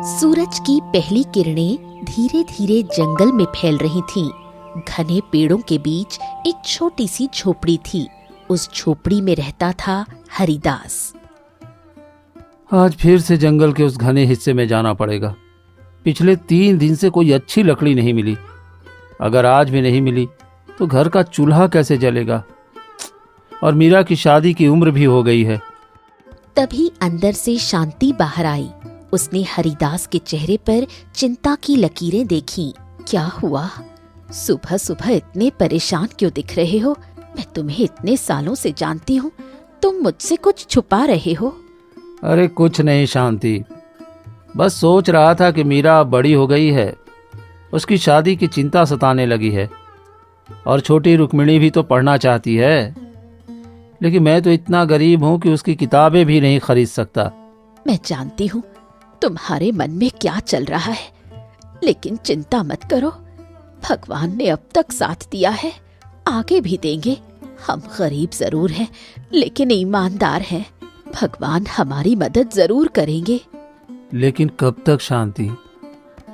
सूरज की पहली किरणें धीरे धीरे जंगल में फैल रही थीं। घने पेड़ों के बीच एक छोटी सी झोपड़ी थी। उस झोपड़ी में रहता था हरिदास। आज फिर से जंगल के उस घने हिस्से में जाना पड़ेगा। पिछले 3 दिन से कोई अच्छी लकड़ी नहीं मिली। अगर आज भी नहीं मिली तो घर का चूल्हा कैसे जलेगा। और मीरा की शादी की उम्र भी हो गई है। तभी अंदर से शांति बाहर आई। उसने हरिदास के चेहरे पर चिंता की लकीरें देखीं। क्या हुआ? सुबह सुबह इतने परेशान क्यों दिख रहे हो? मैं तुम्हें इतने सालों से जानती हूँ, तुम मुझसे कुछ छुपा रहे हो। अरे कुछ नहीं शांति, बस सोच रहा था कि मीरा अब बड़ी हो गई है, उसकी शादी की चिंता सताने लगी है। और छोटी रुक्मिणी भी तो पढ़ना चाहती है, लेकिन मैं तो इतना गरीब हूँ कि उसकी किताबें भी नहीं खरीद सकता। मैं जानती हूँ तुम्हारे मन में क्या चल रहा है, लेकिन चिंता मत करो। भगवान ने अब तक साथ दिया है, आगे भी देंगे। हम गरीब जरूर हैं, लेकिन ईमानदार हैं। भगवान हमारी मदद जरूर करेंगे। लेकिन कब तक शांति,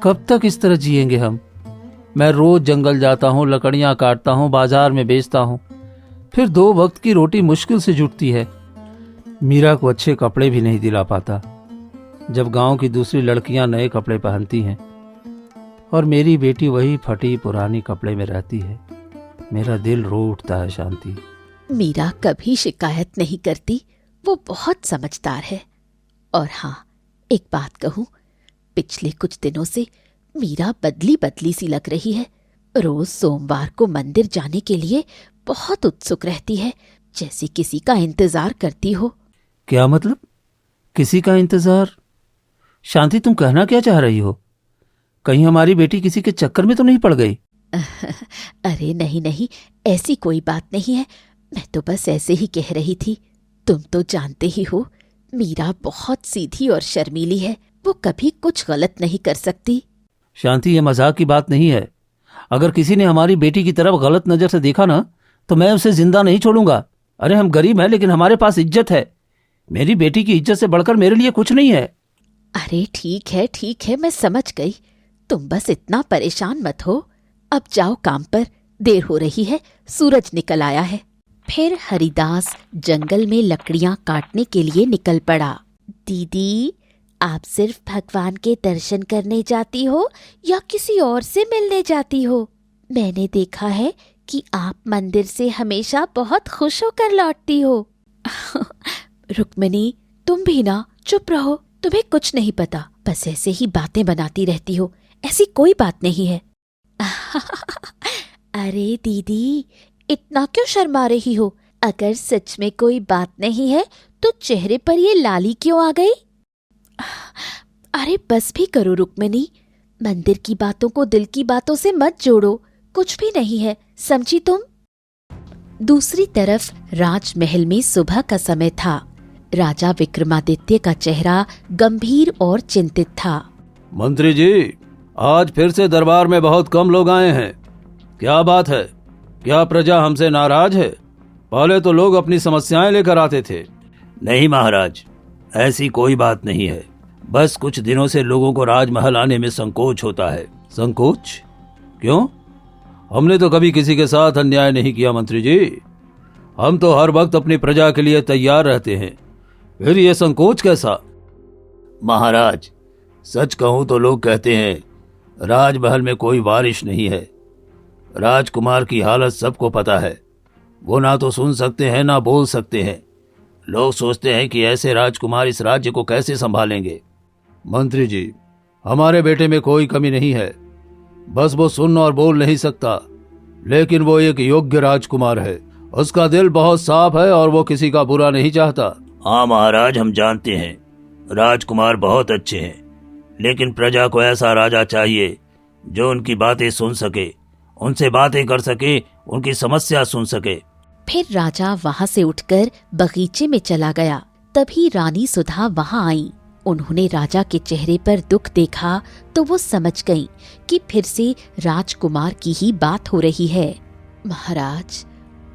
कब तक इस तरह जिएंगे हम? मैं रोज जंगल जाता हूँ, लकड़ियाँ काटता हूँ, बाजार में बेचता हूँ, फिर 2 वक्त की रोटी मुश्किल से जुटती है। मीरा को अच्छे कपड़े भी नहीं दिला पाता, जब गांव की दूसरी लड़कियां नए कपड़े पहनती हैं और मेरी बेटी वही फटी पुरानी कपड़े में रहती है। मेरा दिल रो उठता है शांति। मीरा कभी शिकायत नहीं करती, वो बहुत समझदार है। और हाँ, एक बात कहूँ, पिछले कुछ दिनों से मीरा बदली बदली सी लग रही है। रोज सोमवार को मंदिर जाने के लिए बहुत उत्सुक रहती है, जैसे किसी का इंतजार करती हो। क्या मतलब? किसी का इंतजार? शांति, तुम कहना क्या चाह रही हो? कहीं हमारी बेटी किसी के चक्कर में तो नहीं पड़ गई? अरे नहीं नहीं, ऐसी कोई बात नहीं है। मैं तो बस ऐसे ही कह रही थी। तुम तो जानते ही हो, मीरा बहुत सीधी और शर्मीली है। वो कभी कुछ गलत नहीं कर सकती। शांति, ये मजाक की बात नहीं है। अगर किसी ने हमारी बेटी की तरफ गलत नजर से देखा ना, तो मैं उसे जिंदा नहीं छोड़ूंगा। अरे हम गरीब हैं, लेकिन हमारे पास इज्जत है। मेरी बेटी की इज्जत से बढ़कर मेरे लिए कुछ नहीं है। अरे ठीक है, मैं समझ गई। तुम बस इतना परेशान मत हो। अब जाओ काम पर, देर हो रही है, सूरज निकल आया है। फिर हरिदास जंगल में लकड़ियां काटने के लिए निकल पड़ा। दीदी, आप सिर्फ भगवान के दर्शन करने जाती हो या किसी और से मिलने जाती हो? मैंने देखा है कि आप मंदिर से हमेशा बहुत खुश होकर लौटती हो। रुक्मिणी, तुम भी ना चुप रहो। तुम्हें कुछ नहीं पता, बस ऐसे ही बातें बनाती रहती हो। ऐसी कोई बात नहीं है। अरे दीदी, इतना क्यों शर्मा रही हो? अगर सच में कोई बात नहीं है तो चेहरे पर ये लाली क्यों आ गई? अरे बस भी करो रुक्मिणी, मंदिर की बातों को दिल की बातों से मत जोड़ो। कुछ भी नहीं है, समझी तुम? दूसरी तरफ राजमहल में सुबह का समय था। राजा विक्रमादित्य का चेहरा गंभीर और चिंतित था। मंत्री जी, आज फिर से दरबार में बहुत कम लोग आए हैं। क्या बात है? क्या प्रजा हमसे नाराज है? पहले तो लोग अपनी समस्याएं लेकर आते थे। नहीं महाराज, ऐसी कोई बात नहीं है। बस कुछ दिनों से लोगों को राजमहल आने में संकोच होता है। संकोच? क्यों? हमने तो कभी किसी के साथ अन्याय नहीं किया मंत्री जी। हम तो हर वक्त अपनी प्रजा के लिए तैयार रहते हैं, फिर ये संकोच कैसा? महाराज, सच कहूं तो लोग कहते हैं राजमहल में कोई वारिश नहीं है। राजकुमार की हालत सबको पता है। वो ना तो सुन सकते हैं ना बोल सकते हैं। लोग सोचते हैं कि ऐसे राजकुमार इस राज्य को कैसे संभालेंगे। मंत्री जी, हमारे बेटे में कोई कमी नहीं है, बस वो सुन और बोल नहीं सकता। लेकिन वो एक योग्य राजकुमार है। उसका दिल बहुत साफ है और वो किसी का बुरा नहीं चाहता। हाँ महाराज, हम जानते हैं राजकुमार बहुत अच्छे हैं, लेकिन प्रजा को ऐसा राजा चाहिए जो उनकी बातें सुन सके, उनसे बातें कर सके, उनकी समस्या सुन सके। फिर राजा वहां से उठकर बगीचे में चला गया। तभी रानी सुधा वहां आई। उन्होंने राजा के चेहरे पर दुख देखा तो वो समझ गईं कि फिर से राजकुमार की ही बात हो रही है। महाराज,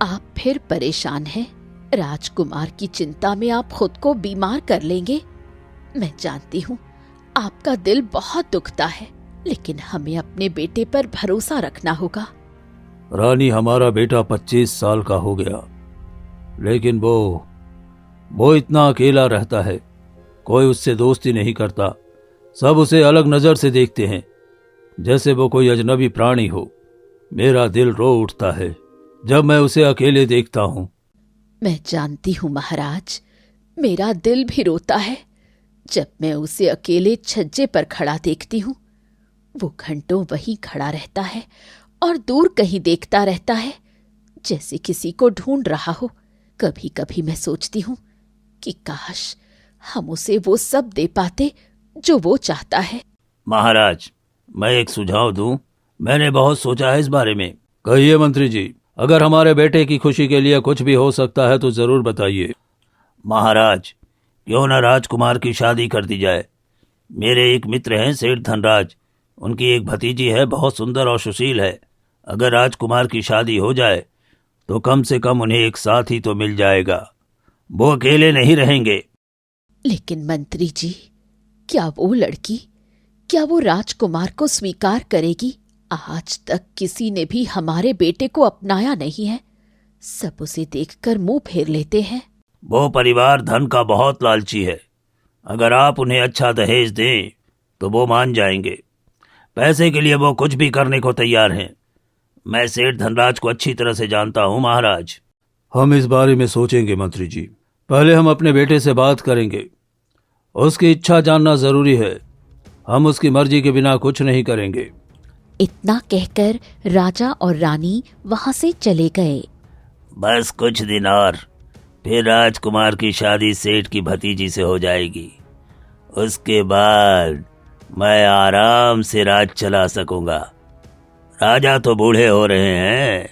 आप फिर परेशान हैं। राजकुमार की चिंता में आप खुद को बीमार कर लेंगे। मैं जानती हूँ आपका दिल बहुत दुखता है, लेकिन हमें अपने बेटे पर भरोसा रखना होगा। रानी, हमारा बेटा 25 साल का हो गया, लेकिन वो इतना अकेला रहता है। कोई उससे दोस्ती नहीं करता। सब उसे अलग नजर से देखते हैं, जैसे वो कोई अजनबी प्राणी हो। मेरा दिल रो उठता है जब मैं उसे अकेले देखता हूं। मैं जानती हूँ महाराज, मेरा दिल भी रोता है जब मैं उसे अकेले छज्जे पर खड़ा देखती हूँ। वो घंटों वहीं खड़ा रहता है और दूर कहीं देखता रहता है, जैसे किसी को ढूंढ रहा हो। कभी कभी मैं सोचती हूँ कि काश हम उसे वो सब दे पाते जो वो चाहता है। महाराज, मैं एक सुझाव दूं? मैंने बहुत सोचा है इस बारे में। कहिए मंत्री जी, अगर हमारे बेटे की खुशी के लिए कुछ भी हो सकता है तो जरूर बताइए। महाराज, क्यों न राजकुमार की शादी कर दी जाए। मेरे एक मित्र हैं सेठ धनराज, उनकी एक भतीजी है, बहुत सुंदर और सुशील है। अगर राजकुमार की शादी हो जाए तो कम से कम उन्हें एक साथी तो मिल जाएगा। वो अकेले नहीं रहेंगे। लेकिन मंत्री जी, क्या वो राजकुमार को स्वीकार करेगी? आज तक किसी ने भी हमारे बेटे को अपनाया नहीं है। सब उसे देखकर मुंह फेर लेते हैं। वो परिवार धन का बहुत लालची है। अगर आप उन्हें अच्छा दहेज दें तो वो मान जाएंगे। पैसे के लिए वो कुछ भी करने को तैयार हैं। मैं सेठ धनराज को अच्छी तरह से जानता हूँ महाराज। हम इस बारे में सोचेंगे मंत्री जी। पहले हम अपने बेटे से बात करेंगे। उसकी इच्छा जानना जरूरी है। हम उसकी मर्जी के बिना कुछ नहीं करेंगे। इतना कहकर राजा और रानी वहां से चले गए। बस कुछ दिन और, फिर राजकुमार की शादी सेठ की भतीजी से हो जाएगी। उसके बाद मैं आराम से राज चला सकूंगा। राजा तो बूढ़े हो रहे हैं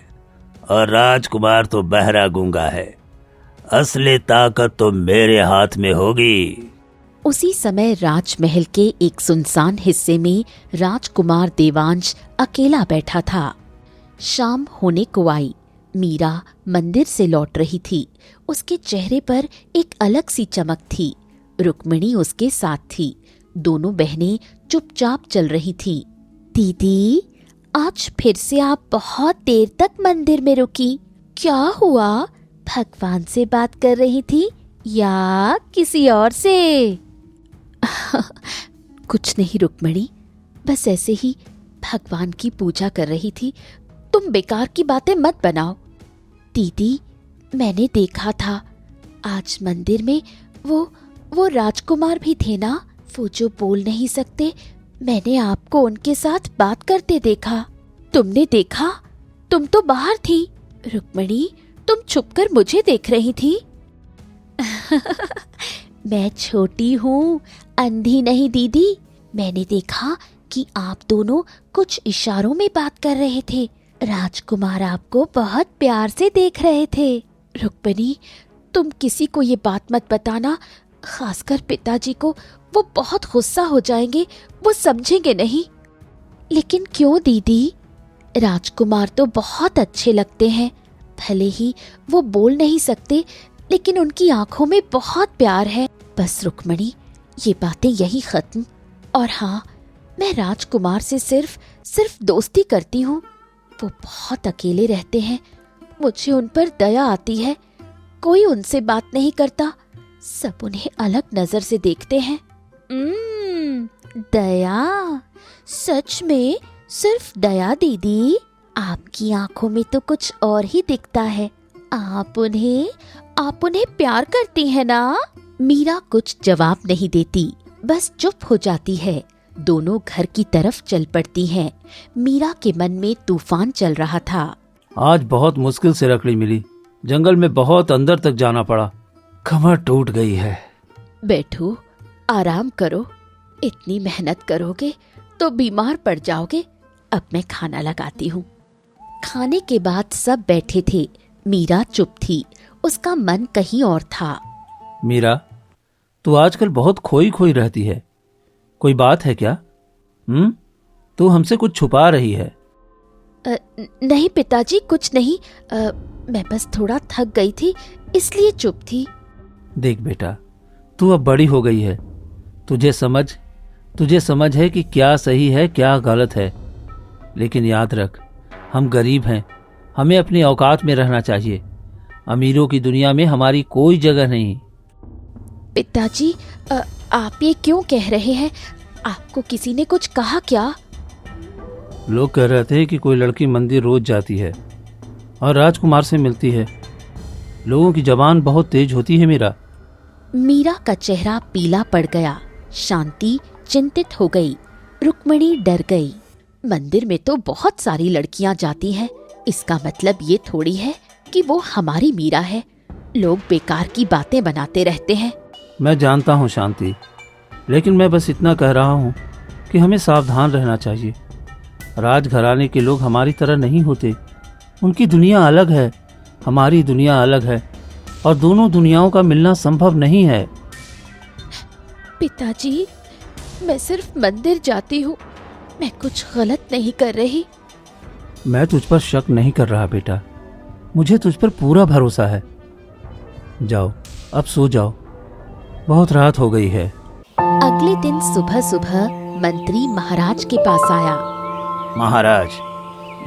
और राजकुमार तो बहरा गूंगा है। असली ताकत तो मेरे हाथ में होगी। उसी समय राजमहल के एक सुनसान हिस्से में राजकुमार देवांश अकेला बैठा था। शाम होने को आई। मीरा मंदिर से लौट रही थी। उसके चेहरे पर एक अलग सी चमक थी। रुक्मिणी उसके साथ थी। दोनों बहनें चुपचाप चल रही थीं। दीदी, आज फिर से आप बहुत देर तक मंदिर में रुकी। क्या हुआ? भगवान से बात कर रही थी या किसी और से? कुछ नहीं रुक्मिणी, बस ऐसे ही भगवान की पूजा कर रही थी। तुम बेकार की बातें मत बनाओ। दीदी, मैंने देखा था आज मंदिर में वो राजकुमार भी थे ना, वो जो बोल नहीं सकते। मैंने आपको उनके साथ बात करते देखा। तुमने देखा? तुम तो बाहर थी। रुक्मिणी, तुम छुपकर मुझे देख रही थी। मैं छोटी हूँ, अंधी नहीं दीदी। मैंने देखा कि आप दोनों कुछ इशारों में बात कर रहे थे। राजकुमार आपको बहुत प्यार से देख रहे थे। रुक्मिणी, तुम किसी को ये बात मत बताना, खासकर पिताजी को। वो बहुत गुस्सा हो जाएंगे, वो समझेंगे नहीं। लेकिन क्यों दीदी? राजकुमार तो बहुत अच्छे लगते हैं। भले ही वो बोल नहीं सकते, लेकिन उनकी आंखों में बहुत प्यार है। बस रुक्मिणी, ये बातें यही खत्म। और हाँ, मैं राजकुमार से सिर्फ दोस्ती करती हूँ। वो बहुत अकेले रहते हैं। मुझे उन पर दया आती है। कोई उनसे बात नहीं करता। सब उन्हें अलग नजर से देखते हैं। दया? सच में सिर्फ दया दीदी? आपकी आंखों में तो कुछ और ही दिखता है। आप उन्हें प्यार करती हैं ना? मीरा कुछ जवाब नहीं देती, बस चुप हो जाती है। दोनों घर की तरफ चल पड़ती हैं। मीरा के मन में तूफान चल रहा था। आज बहुत मुश्किल से लकड़ी मिली। जंगल में बहुत अंदर तक जाना पड़ा। कमर टूट गई है। बैठो, आराम करो। इतनी मेहनत करोगे तो बीमार पड़ जाओगे। अब मैं खाना लगाती हूँ। खाने के बाद सब बैठे थे। मीरा चुप थी। उसका मन कहीं और था। मीरा, तू आजकल बहुत खोई खोई रहती है। कोई बात है क्या? तू हमसे कुछ छुपा रही है। नहीं पिताजी, कुछ नहीं। मैं बस थोड़ा थक गई थी, इसलिए चुप थी। देख बेटा, तू अब बड़ी हो गई है। तुझे समझ तुझे समझ है कि क्या सही है क्या गलत है, लेकिन याद रख हम गरीब हैं, हमें अपनी औकात में रहना चाहिए। अमीरों की दुनिया में हमारी कोई जगह नहीं। पिताजी, आप ये क्यों कह रहे हैं? आपको किसी ने कुछ कहा क्या? लोग कह रहे थे कि कोई लड़की मंदिर रोज जाती है और राजकुमार से मिलती है। लोगों की जबान बहुत तेज होती है। मीरा का चेहरा पीला पड़ गया। शांति चिंतित हो गई। रुक्मिणी डर गई। मंदिर में तो बहुत सारी लड़कियां जाती हैं, इसका मतलब ये थोड़ी है कि वो हमारी मीरा है। लोग बेकार की बातें बनाते रहते हैं। मैं जानता हूँ शांति, लेकिन मैं बस इतना कह रहा हूँ कि हमें सावधान रहना चाहिए। राजघराने के लोग हमारी तरह नहीं होते। उनकी दुनिया अलग है, हमारी दुनिया अलग है, और दोनों दुनियाओं का मिलना संभव नहीं है। पिताजी, मैं सिर्फ मंदिर जाती हूँ, मैं कुछ गलत नहीं कर रही। मैं तुझ पर शक नहीं कर रहा बेटा, मुझे तुझ पर पूरा भरोसा है। जाओ, अब सो जाओ, बहुत रात हो गई है। अगले दिन सुबह सुबह मंत्री महाराज के पास आया। महाराज,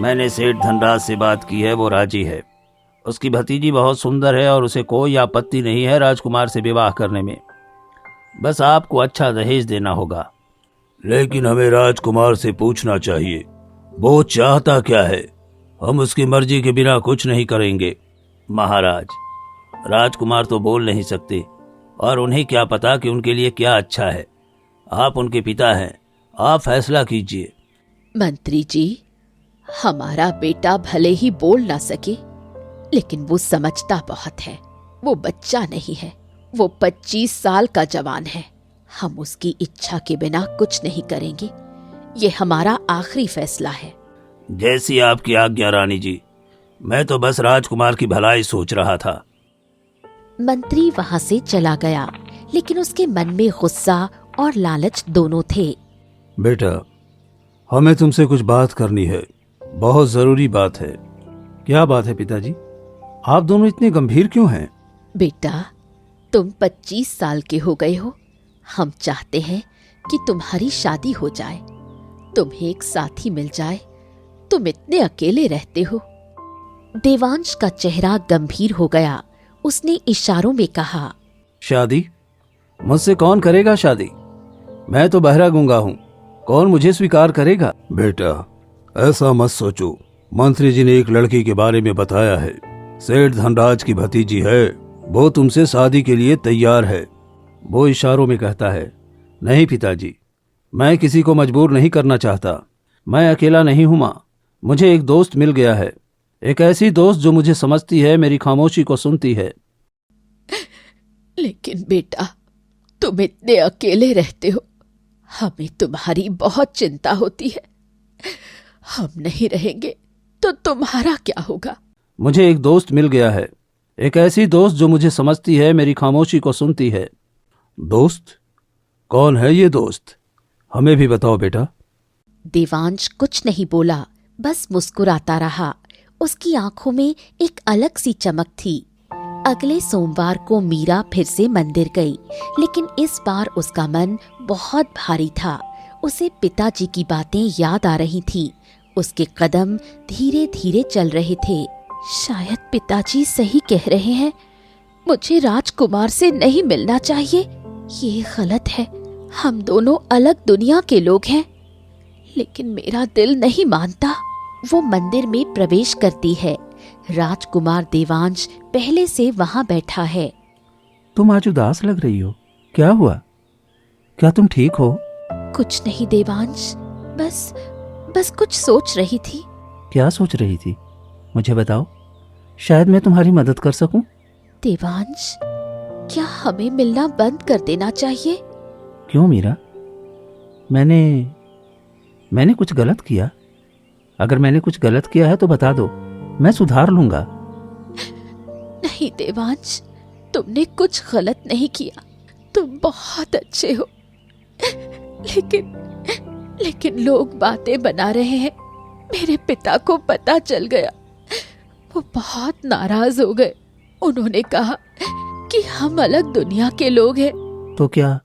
मैंने सेठ धनराज से बात की है, वो राजी है। उसकी भतीजी बहुत सुंदर है और उसे कोई आपत्ति नहीं है राजकुमार से विवाह करने में। बस आपको अच्छा दहेज देना होगा। लेकिन हमें राजकुमार से पूछना चाहिए वो चाहता क्या है। हम उसकी मर्जी के बिना कुछ नहीं करेंगे। महाराज, राजकुमार तो बोल नहीं सकते और उन्हें क्या पता कि उनके लिए क्या अच्छा है। आप उनके पिता हैं, आप फैसला कीजिए। मंत्री जी, हमारा बेटा भले ही बोल ना सके, लेकिन वो समझता बहुत है। वो बच्चा नहीं है, वो 25 साल का जवान है। हम उसकी इच्छा के बिना कुछ नहीं करेंगे। ये हमारा आखिरी फैसला है। जैसी आपकी आज्ञा रानी जी, मैं तो बस राजकुमार की भलाई सोच रहा था। मंत्री वहां से चला गया, लेकिन उसके मन में गुस्सा और लालच दोनों थे। बेटा, हमें तुमसे कुछ बात करनी है, बहुत जरूरी बात है। क्या बात है पिताजी? आप दोनों इतने गंभीर क्यों हैं? बेटा, तुम 25 साल के हो गए हो। हम चाहते हैं कि तुम्हारी शादी हो जाए, तुम्हें एक साथी मिल जाए। तुम इतने अकेले रहते हो। देवांश का चेहरा गंभीर हो गया। उसने इशारों में कहा, शादी? मुझसे कौन करेगा शादी? मैं तो बहरा गूंगा हूँ, कौन मुझे स्वीकार करेगा? बेटा, ऐसा मत सोचो। मंत्री जी ने एक लड़की के बारे में बताया है, सेठ धनराज की भतीजी है। वो तुमसे शादी के लिए तैयार है। वो इशारों में कहता है। नहीं पिताजी, मैं किसी को मजबूर नहीं करना चाहता। मैं अकेला नहीं हूं माँ, मुझे एक दोस्त मिल गया है। एक ऐसी दोस्त जो मुझे समझती है, मेरी खामोशी को सुनती है। लेकिन बेटा, तुम इतने अकेले रहते हो, हमें तुम्हारी बहुत चिंता होती है। हम नहीं रहेंगे तो तुम्हारा क्या होगा? मुझे एक दोस्त मिल गया है, एक ऐसी दोस्त जो मुझे समझती है, मेरी खामोशी को सुनती है। दोस्त? कौन है ये दोस्त? हमें भी बताओ बेटा। देवांश कुछ नहीं बोला, बस मुस्कुराता रहा। उसकी आंखों में एक अलग सी चमक थी। अगले सोमवार को मीरा फिर से मंदिर गई, लेकिन इस बार उसका मन बहुत भारी था। उसे पिताजी की बातें याद आ रही थीं। उसके कदम धीरे धीरे चल रहे थे। शायद पिताजी सही कह रहे हैं, मुझे राजकुमार से नहीं मिलना चाहिए। ये गलत है, हम दोनों अलग दुनिया के लोग हैं। लेकिन मेरा दिल नहीं मानता। वो मंदिर में प्रवेश करती है। राजकुमार देवांश पहले से वहां बैठा है। तुम आज उदास लग रही हो, क्या हुआ? क्या तुम ठीक हो? कुछ नहीं देवांश, बस कुछ सोच रही थी। क्या सोच रही थी? मुझे बताओ, शायद मैं तुम्हारी मदद कर सकूं। देवांश, क्या हमें मिलना बंद कर देना चाहिए? क्यों मीरा? मैंने कुछ गलत किया? अगर मैंने कुछ गलत किया है तो बता दो, मैं सुधार लूंगा। नहीं देवांश, तुमने कुछ गलत नहीं किया। तुम बहुत अच्छे हो। लेकिन लोग बातें बना रहे हैं। मेरे पिता को पता चल गया, वो बहुत नाराज हो गए। उन्होंने कहा कि हम अलग दुनिया के लोग हैं। तो क्या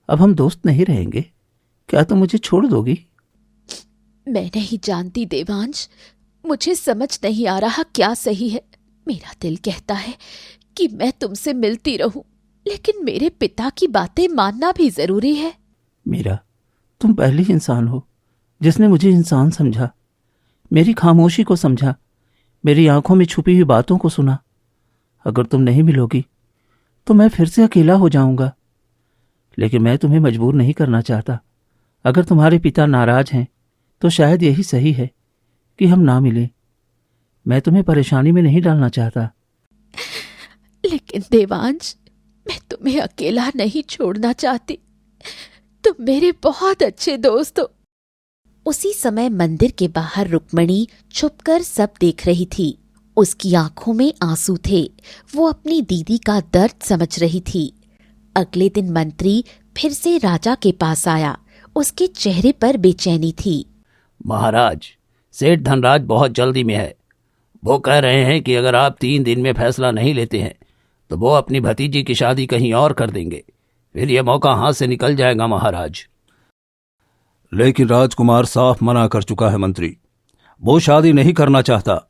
अब हम दोस्त नहीं रहेंगे? क्या तुम मुझे छोड़ दोगी? मैं नहीं जानती देवांश, मुझे समझ नहीं आ रहा क्या सही है। मेरा दिल कहता है कि मैं तुमसे मिलती रहूं, लेकिन मेरे पिता की बातें मानना भी जरूरी है। मीरा, तुम पहली इंसान हो जिसने मुझे इंसान समझा, मेरी खामोशी को समझा, मेरी आंखों में छुपी हुई बातों को सुना। अगर तुम नहीं मिलोगी तो मैं फिर से अकेला हो जाऊंगा, लेकिन मैं तुम्हें मजबूर नहीं करना चाहता। अगर तुम्हारे पिता नाराज हैं तो शायद यही सही है कि हम ना मिलें। मैं तुम्हें परेशानी में नहीं डालना चाहता। लेकिन देवांश, मैं तुम्हें अकेला नहीं छोड़ना चाहती। तुम मेरे बहुत अच्छे दोस्त हो। उसी समय मंदिर के बाहर रुक्मणी छुपकर सब देख रही थी। उसकी आंखों में आंसू थे। वो अपनी दीदी का दर्द समझ रही थी। अगले दिन मंत्री फिर से राजा के पास आया। उसके चेहरे पर बेचैनी थी। महाराज, सेठ धनराज बहुत जल्दी में है। वो कह रहे हैं कि अगर आप 3 दिन में फैसला नहीं लेते हैं तो वो अपनी भतीजी की शादी कहीं और कर देंगे। फिर यह मौका हाथ से निकल जाएगा महाराज। लेकिन राजकुमार साफ मना कर चुका है मंत्री। वो शादी नहीं करना चाहता।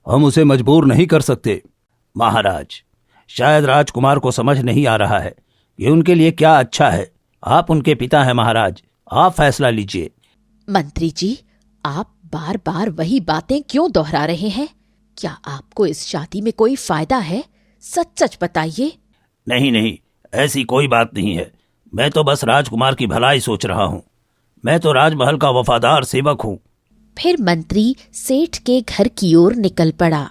हम उसे मजबूर नहीं कर सकते। महाराज, शायद राजकुमार को समझ नहीं आ रहा है कि उनके लिए क्या अच्छा है। आप उनके पिता हैं महाराज, आप फैसला लीजिए। मंत्री जी, आप बार बार वही बातें क्यों दोहरा रहे हैं? क्या आपको इस शादी में कोई फायदा है? सच सच बताइए। नहीं नहीं, ऐसी कोई बात नहीं है। मैं तो बस राजकुमार की भलाई सोच रहा हूँ। मैं तो राजमहल का वफादार सेवक हूँ। फिर मंत्री सेठ के घर की ओर निकल पड़ा।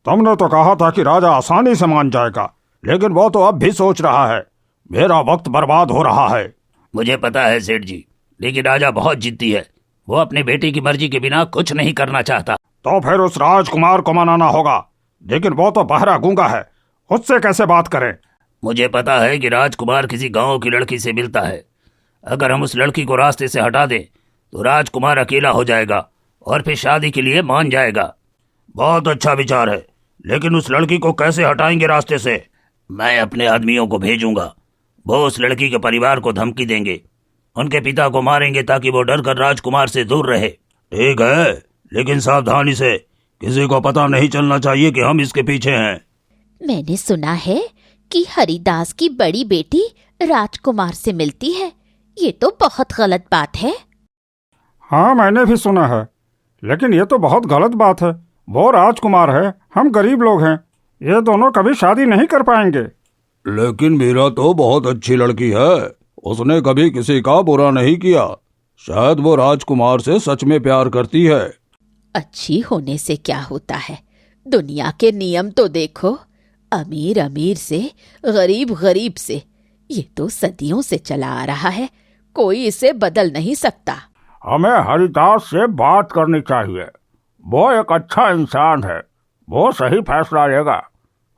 तुमने तो कहा था कि राजा आसानी से मान जाएगा, लेकिन वो तो अब भी सोच रहा है। मेरा वक्त बर्बाद हो रहा है। मुझे पता है सेठ जी, लेकिन राजा बहुत जिद्दी है। वो अपने बेटे की मर्जी के बिना कुछ नहीं करना चाहता। तो फिर उस राजकुमार को मनाना होगा, लेकिन वो तो बहरा गूंगा है, उससे कैसे बात करें? मुझे पता है कि राजकुमार किसी गांव की लड़की से मिलता है। अगर हम उस लड़की को रास्ते से हटा दें तो राजकुमार अकेला हो जाएगा और फिर शादी के लिए मान जाएगा। बहुत अच्छा विचार है, लेकिन उस लड़की को कैसे हटाएंगे रास्ते से? मैं अपने आदमियों को भेजूंगा। वो उस लड़की के परिवार को धमकी देंगे, उनके पिता को मारेंगे ताकि वो डरकर राजकुमार से दूर रहे। ठीक है, लेकिन सावधानी से। किसी को पता नहीं चलना चाहिए कि हम इसके पीछे हैं। मैंने सुना है कि हरिदास की बड़ी बेटी राजकुमार से मिलती है। ये तो बहुत गलत बात है। हाँ, मैंने भी सुना है, लेकिन ये तो बहुत गलत बात है। वो राजकुमार है, हम गरीब लोग हैं। ये दोनों कभी शादी नहीं कर पाएंगे। लेकिन मीरा तो बहुत अच्छी लड़की है। उसने कभी किसी का बुरा नहीं किया। शायद वो राजकुमार से सच में प्यार करती है। अच्छी होने से क्या होता है? दुनिया के नियम तो देखो। अमीर अमीर से, गरीब गरीब से। ये तो सदियों से चला आ रहा है। कोई इसे बदल नहीं सकता। हमें हरिदास से बात करनी चाहिए। वो एक अच्छा इंसान है, वो सही फैसला लेगा।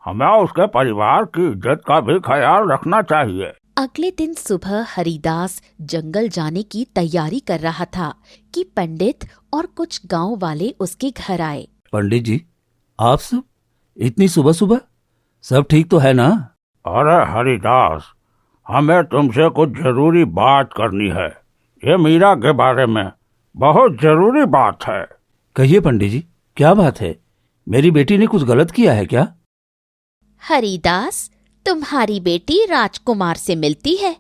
हमें उसके परिवार की इज्जत का भी ख्याल रखना चाहिए। अगले दिन सुबह हरिदास जंगल जाने की तैयारी कर रहा था कि पंडित और कुछ गांव वाले उसके घर आए। पंडित जी, आप सब इतनी सुबह सुबह? सब ठीक तो है ना? अरे हरिदास, हमें तुमसे कुछ जरूरी बात करनी है। ये मीरा के बारे में बहुत जरूरी बात है। कहिए पंडित जी, क्या बात है? मेरी बेटी ने कुछ गलत किया है क्या? हरिदास, तुम्हारी बेटी राजकुमार से मिलती है।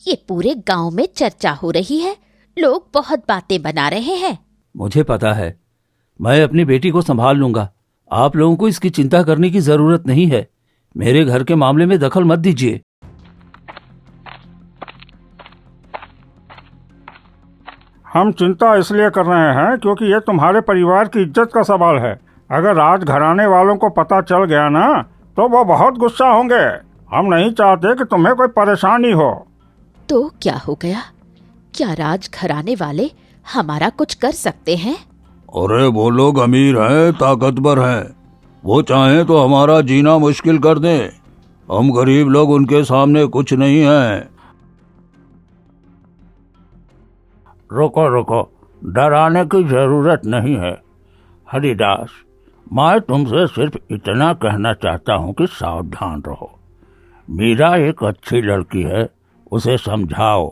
ये पूरे गांव में चर्चा हो रही है। लोग बहुत बातें बना रहे हैं। मुझे पता है, मैं अपनी बेटी को संभाल लूंगा। आप लोगों को इसकी चिंता करने की जरूरत नहीं है। मेरे घर के मामले में दखल मत दीजिए। हम चिंता इसलिए कर रहे हैं क्योंकि ये तुम्हारे परिवार की इज्जत का सवाल है। अगर राजघराने वालों को पता चल गया ना तो वो बहुत गुस्सा होंगे। हम नहीं चाहते कि तुम्हें कोई परेशानी हो। तो क्या हो गया? क्या राजघराने वाले हमारा कुछ कर सकते हैं? अरे वो लोग अमीर हैं, ताकतवर हैं। वो चाहें तो हमारा जीना मुश्किल कर दें। हम गरीब लोग उनके सामने कुछ नहीं हैं। रुको रुको, डराने की जरूरत नहीं है। हरिदास, मैं तुमसे सिर्फ इतना कहना चाहता हूँ कि सावधान रहो। मीरा एक अच्छी लड़की है, उसे समझाओ।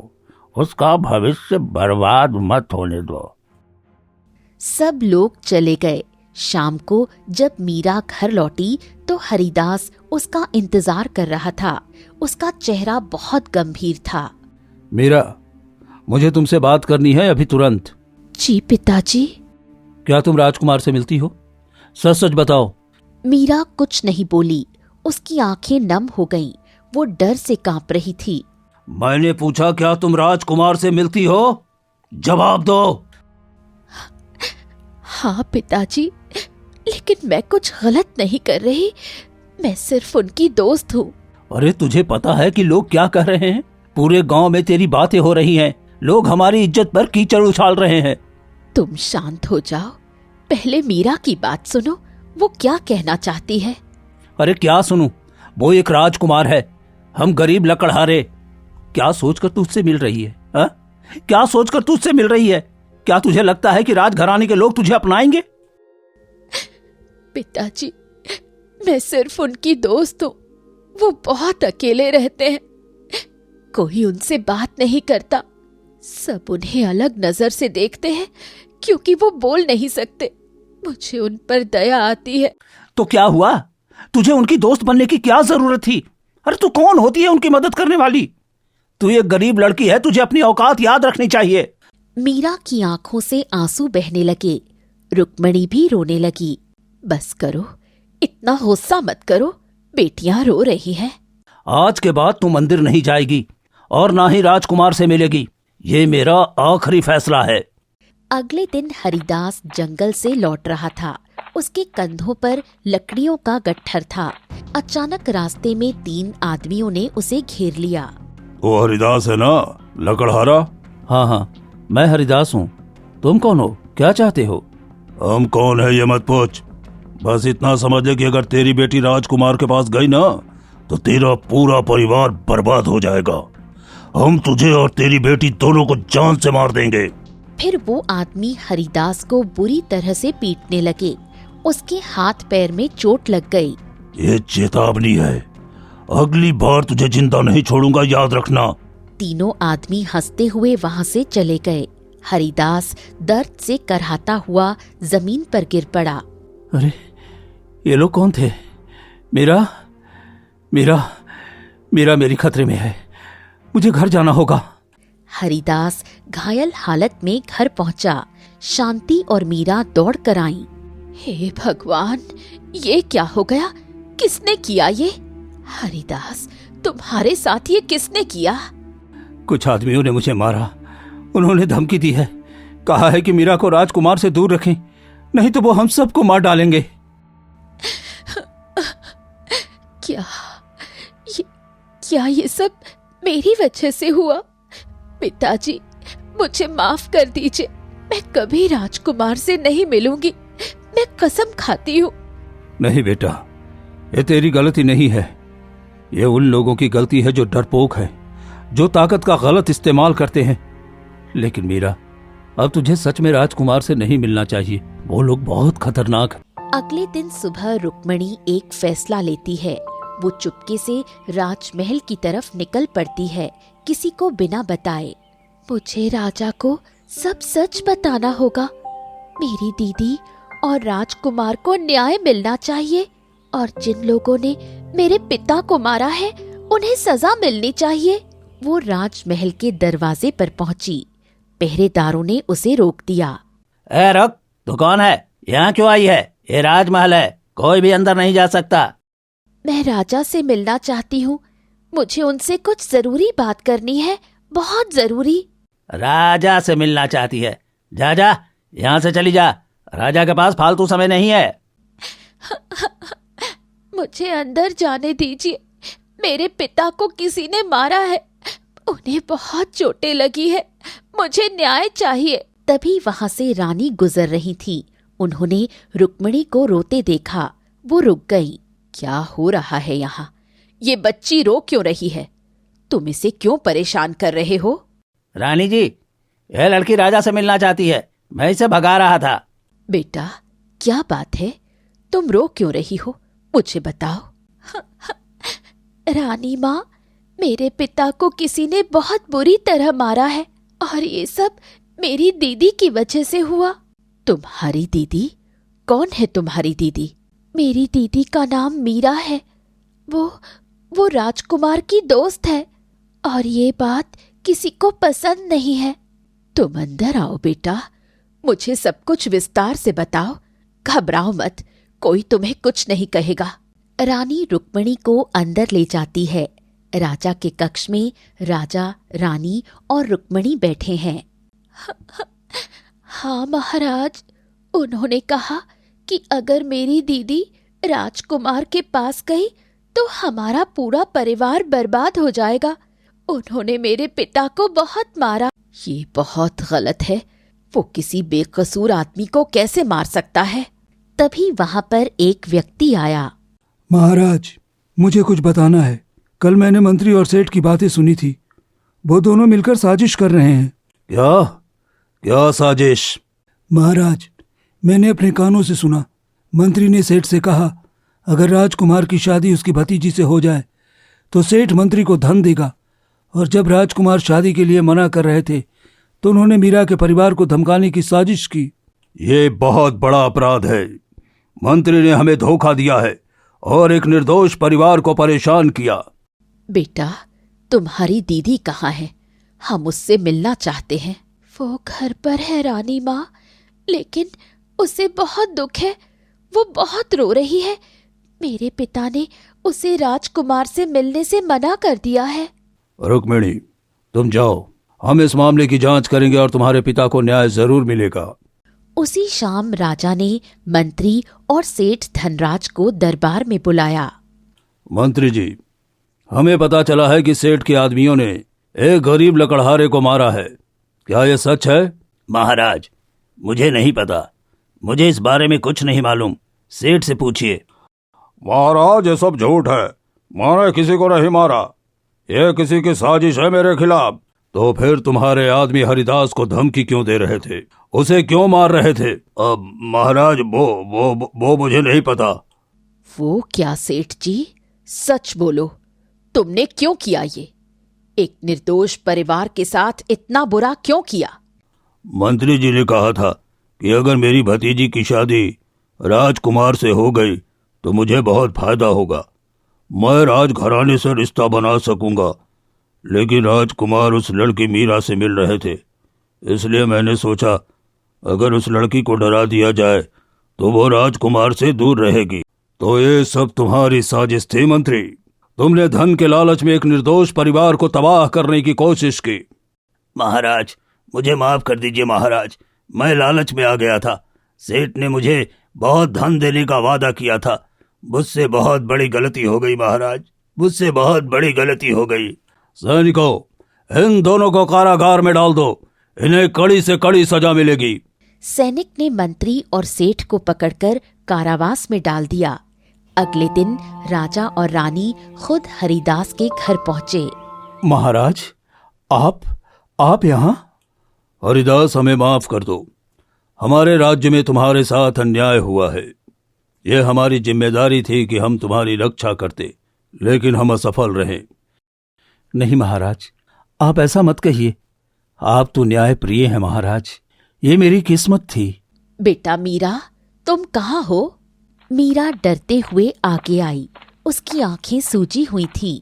उसका भविष्य बर्बाद मत होने दो। सब लोग चले गए। शाम को जब मीरा घर लौटी तो हरिदास उसका इंतजार कर रहा था। उसका चेहरा बहुत गंभीर था। मीरा, मुझे तुमसे बात करनी है अभी तुरंत। जी पिताजी। क्या तुम राजकुमार से मिलती हो? सच सच बताओ। मीरा कुछ नहीं बोली। उसकी आंखें नम हो गईं। वो डर से कांप रही थी। मैंने पूछा क्या तुम राजकुमार से मिलती हो? जवाब दो। हाँ पिताजी, लेकिन मैं कुछ गलत नहीं कर रही। मैं सिर्फ उनकी दोस्त हूँ। अरे तुझे पता है कि लोग क्या कह रहे हैं? पूरे गांव में तेरी बातें हो रही हैं। लोग हमारी इज्जत पर कीचड़ उछाल रहे हैं। तुम शांत हो जाओ। पहले मीरा की बात सुनो। वो क्या कहना चाहती है? अरे क्या सुनूं? वो एक राजकुमार है, हम गरीब लकड़हारे। क्या सोचकर तुझसे मिल रही है? हा? क्या सोचकर तुझसे मिल रही है? क्या तुझे लगता है कि राजघराने के लोग तुझे अपनाएंगे? पिताजी, मैं सिर्फ उनकी दोस्त हूँ। वो बहुत अकेले रहते हैं। कोई उनसे बात नहीं करता। सब उन्हें अलग नजर से देखते हैं क्योंकि वो बोल नहीं सकते। मुझे उन पर दया आती है। तो क्या हुआ? तुझे उनकी दोस्त बनने की क्या जरूरत थी? अरे तू कौन होती है उनकी मदद करने वाली? तू एक गरीब लड़की है, तुझे अपनी औकात याद रखनी चाहिए। मीरा की आंखों से आंसू बहने लगे। रुक्मणी भी रोने लगी। बस करो, इतना गुस्सा मत करो। बेटियां रो रही हैं। आज के बाद तू मंदिर नहीं जाएगी और ना ही राजकुमार से मिलेगी। ये मेरा आखिरी फैसला है। अगले दिन हरिदास जंगल से लौट रहा था। उसके कंधों पर लकड़ियों का गट्ठर था। अचानक रास्ते में 3 आदमियों ने उसे घेर लिया। वो हरिदास है ना, लकड़हारा? हाँ हाँ, मैं हरिदास हूँ। तुम कौन हो? क्या चाहते हो? हम कौन है ये मत पूछ। बस इतना समझ ले कि अगर तेरी बेटी राजकुमार के पास गई ना तो तेरा पूरा परिवार बर्बाद हो जाएगा। हम तुझे और तेरी बेटी दोनों को जान से मार देंगे। फिर वो आदमी हरिदास को बुरी तरह से पीटने लगे। उसके हाथ पैर में चोट लग गई। ये चेतावनी है, अगली बार तुझे जिंदा नहीं छोड़ूंगा, याद रखना। तीनों आदमी हंसते हुए वहां से चले गए। हरिदास दर्द से करहाता हुआ जमीन पर गिर पड़ा। अरे ये लोग कौन थे? मीरा, मीरा, मीरा मेरी खतरे में है। मुझे घर जाना होगा। हरिदास घायल हालत में घर पहुंचा। शांति और मीरा दौड़ कर आईं। हे भगवान, ये क्या हो गया? किसने किया ये? हरिदास, तुम्हारे साथ ये किसने किया? कुछ आदमियों ने मुझे मारा। उन्होंने धमकी दी है, कहा है कि मीरा को राजकुमार से दूर रखें, नहीं तो वो हम सबको मार डालेंगे। क्या ये सब मेरी वजह से हुआ? पिताजी, मुझे माफ कर दीजिए। मैं कभी राजकुमार से नहीं मिलूंगी। मैं कसम खाती हूँ। नहीं बेटा, ये तेरी गलती नहीं है। ये उन लोगों की गलती है जो डरपोक है, जो ताकत का गलत इस्तेमाल करते हैं। लेकिन मीरा, अब तुझे सच में राजकुमार से नहीं मिलना चाहिए। वो लोग बहुत खतरनाक हैं। अगले दिन सुबह रुक्मणी एक फैसला लेती है। वो चुपके से राजमहल की तरफ निकल पड़ती है, किसी को बिना बताए। मुझे राजा को सब सच बताना होगा। मेरी दीदी और राजकुमार को न्याय मिलना चाहिए और जिन लोगों ने मेरे पिता को मारा है उन्हें सजा मिलनी चाहिए। वो राजमहल के दरवाजे पर पहुंची। पहरेदारों ने उसे रोक दिया। ए रुक, तू कौन है? यहाँ क्यों आई है? ये राजमहल है, कोई भी अंदर नहीं जा सकता। मैं राजा से मिलना चाहती हूँ। मुझे उनसे कुछ जरूरी बात करनी है, बहुत जरूरी। राजा से मिलना चाहती है? जा जा, यहाँ से चली जा। राजा के पास फालतू समय नहीं है। मुझे अंदर जाने दीजिए। मेरे पिता को किसी ने मारा है। उन्हें बहुत चोटें लगी है। मुझे न्याय चाहिए। तभी वहां से रानी गुजर रही थी। उन्होंने रुक्मणी को रोते देखा। वो रुक गई। क्या हो रहा है यहाँ? ये बच्ची रो क्यों रही है? तुम इसे क्यों परेशान कर रहे हो? रानी जी, यह लड़की राजा से मिलना चाहती है। मैं इसे भगा रहा था। बेटा, क्या बात है? तुम रो क्यों रही हो? मुझे बताओ। रानी माँ, मेरे पिता को किसी ने बहुत बुरी तरह मारा है और ये सब मेरी दीदी की वजह से हुआ। तुम्हारी दीदी? कौन है तुम्हारी दीदी? मेरी दीदी का नाम मीरा है। वो राजकुमार की दोस्त है और ये बात किसी को पसंद नहीं है। तुम अंदर आओ बेटा, मुझे सब कुछ विस्तार से बताओ। घबराओ मत, कोई तुम्हें कुछ नहीं कहेगा। रानी रुक्मिणी को अंदर ले जाती है। राजा के कक्ष में राजा, रानी और रुक्मिणी बैठे हैं। हाँ महाराज, उन्होंने कहा कि अगर मेरी दीदी राजकुमार के पास गई तो हमारा पूरा परिवार बर्बाद हो जाएगा। उन्होंने मेरे पिता को बहुत मारा। ये बहुत गलत है। वो किसी बेकसूर आदमी को कैसे मार सकता है? तभी वहां पर एक व्यक्ति आया। महाराज, मुझे कुछ बताना है। कल मैंने मंत्री और सेठ की बातें सुनी थी। वो दोनों मिलकर साजिश कर रहे हैं। क्या क्या साजिश? महाराज, मैंने अपने कानों से सुना। मंत्री ने सेठ से कहा, अगर राजकुमार की शादी उसकी भतीजी से हो जाए तो सेठ मंत्री को धन देगा। और जब राजकुमार शादी के लिए मना कर रहे थे तो उन्होंने मीरा के परिवार को धमकाने की साजिश की। ये बहुत बड़ा अपराध है। मंत्री ने हमें धोखा दिया है और एक निर्दोष परिवार को परेशान किया। बेटा, तुम्हारी दीदी कहाँ है? हम उससे मिलना चाहते हैं। वो घर पर है रानी माँ, लेकिन उसे बहुत दुख है। वो बहुत रो रही है। मेरे पिता ने उसे राजकुमार से मिलने से मना कर दिया है। रुक्मिणी, तुम जाओ, हम इस मामले की जांच करेंगे और तुम्हारे पिता को न्याय जरूर मिलेगा। उसी शाम राजा ने मंत्री और सेठ धनराज को दरबार में बुलाया। मंत्री जी, हमें पता चला है कि सेठ के आदमियों ने एक गरीब लकड़हारे को मारा है। क्या यह सच है? महाराज, मुझे नहीं पता। मुझे इस बारे में कुछ नहीं मालूम। सेठ से पूछिए। महाराज, ये सब झूठ है। मैंने किसी को नहीं मारा। ये किसी की साजिश है मेरे खिलाफ। तो फिर तुम्हारे आदमी हरिदास को धमकी क्यों दे रहे थे? उसे क्यों मार रहे थे? महाराज, वो मुझे नहीं पता। वो क्या सेठ जी, सच बोलो, तुमने क्यों किया ये? एक निर्दोष परिवार के साथ इतना बुरा क्यों किया? मंत्री जी ने कहा था कि अगर मेरी भतीजी की शादी राजकुमार से हो गई तो मुझे बहुत फायदा होगा। मैं राजघराने से रिश्ता बना सकूंगा। लेकिन राजकुमार उस लड़की मीरा से मिल रहे थे, इसलिए मैंने सोचा अगर उस लड़की को डरा दिया जाए तो वो राजकुमार से दूर रहेगी। तो ये सब तुम्हारी साजिश थी मंत्री? तुमने धन के लालच में एक निर्दोष परिवार को तबाह करने की कोशिश की। महाराज, मुझे माफ कर दीजिए महाराज, मैं लालच में आ गया था। सेठ ने मुझे बहुत धन देने का वादा किया था। मुझसे बहुत बड़ी गलती हो गई महाराज, मुझसे बहुत बड़ी गलती हो गई। सैनिकों, इन दोनों को कारागार में डाल दो। इन्हें कड़ी से कड़ी सजा मिलेगी। सैनिक ने मंत्री और सेठ को पकड़कर कारावास में डाल दिया। अगले दिन राजा और रानी खुद हरिदास के घर पहुंचे। महाराज, आप यहाँ? हरिदास, हमें माफ कर दो। हमारे राज्य में तुम्हारे साथ अन्याय हुआ है। यह हमारी जिम्मेदारी थी कि हम तुम्हारी रक्षा करते, लेकिन हम असफल रहे। नहीं महाराज, आप ऐसा मत कहिए। आप तो न्याय प्रिय हैं महाराज। ये मेरी किस्मत थी। बेटा मीरा, तुम कहाँ हो? मीरा डरते हुए आगे आई। उसकी आंखें सूजी हुई थी।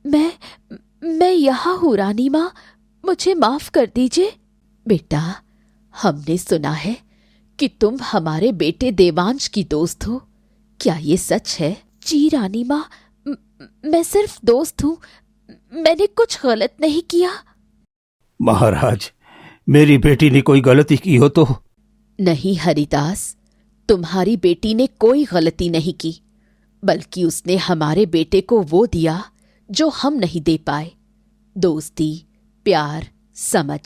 मैं यहाँ हूँ रानी माँ, मुझे माफ कर दीजिए। बेटा, हमने सुना है कि तुम हमारे बेटे देवांश की दोस्त हो। क्या ये सच है? जी रानी माँ, मैं सिर्फ दोस्त हूँ। मैंने कुछ गलत नहीं किया। महाराज, मेरी बेटी ने कोई गलती की हो तो? नहीं हरिदास, तुम्हारी बेटी ने कोई गलती नहीं की, बल्कि उसने हमारे बेटे को वो दिया जो हम नहीं दे पाए। दोस्ती, प्यार, समझ।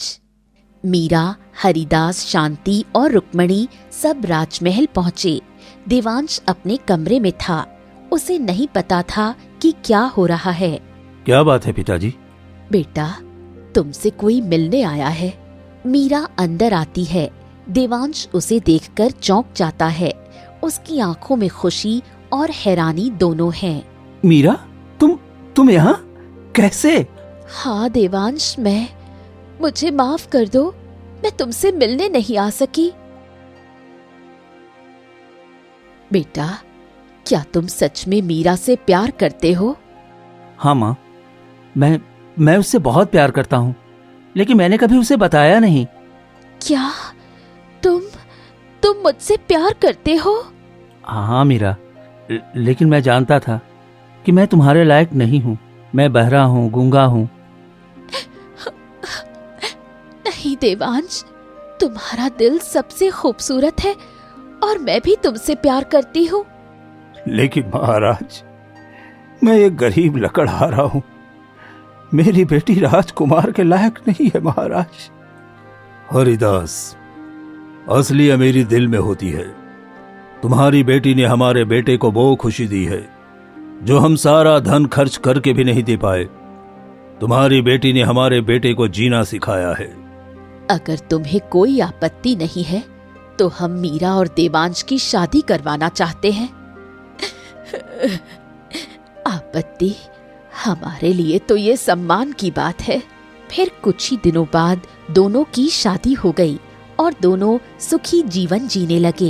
मीरा, हरिदास, शांति और रुक्मिणी सब राजमहल पहुंचे। देवांश अपने कमरे में था। उसे नहीं पता था कि क्या हो रहा है। क्या बात है पिताजी? बेटा, तुमसे कोई मिलने आया है। मीरा अंदर आती है। देवांश उसे देखकर चौंक जाता है। उसकी आंखों में खुशी और हैरानी दोनों हैं। मीरा, तुम यहाँ कैसे? हाँ देवांश, मुझे माफ कर दो, मैं तुमसे मिलने नहीं आ सकी। बेटा, क्या तुम सच में मीरा से प्यार करते हो? हाँ माँ, मैं उससे बहुत प्यार करता हूँ, लेकिन मैंने कभी उसे बताया नहीं। क्या तुम मुझसे प्यार करते हो? हाँ मीरा, लेकिन मैं जानता था कि मैं तुम्हारे लायक नहीं हूँ। मैं बहरा हूँ, गूंगा हूँ। नहीं देवांश, तुम्हारा दिल सबसे खूबसूरत है और मैं भी तुमसे प्यार करती हूँ। लेकिन महाराज, मैं एक गरीब लकड़हारा हूँ। मेरी बेटी राजकुमार के लायक नहीं है महाराज। हरिदास, असली अमीरी दिल में होती है। तुम्हारी बेटी ने हमारे बेटे को वो खुशी दी है जो हम सारा धन खर्च करके भी नहीं दे पाए। तुम्हारी बेटी ने हमारे बेटे को जीना सिखाया है। अगर तुम्हें कोई आपत्ति नहीं है तो हम मीरा और देवांश की शादी करवाना चाहते हैं। आपत्ति? हमारे लिए तो ये सम्मान की बात है। फिर कुछ ही दिनों बाद दोनों की शादी हो गई और दोनों सुखी जीवन जीने लगे।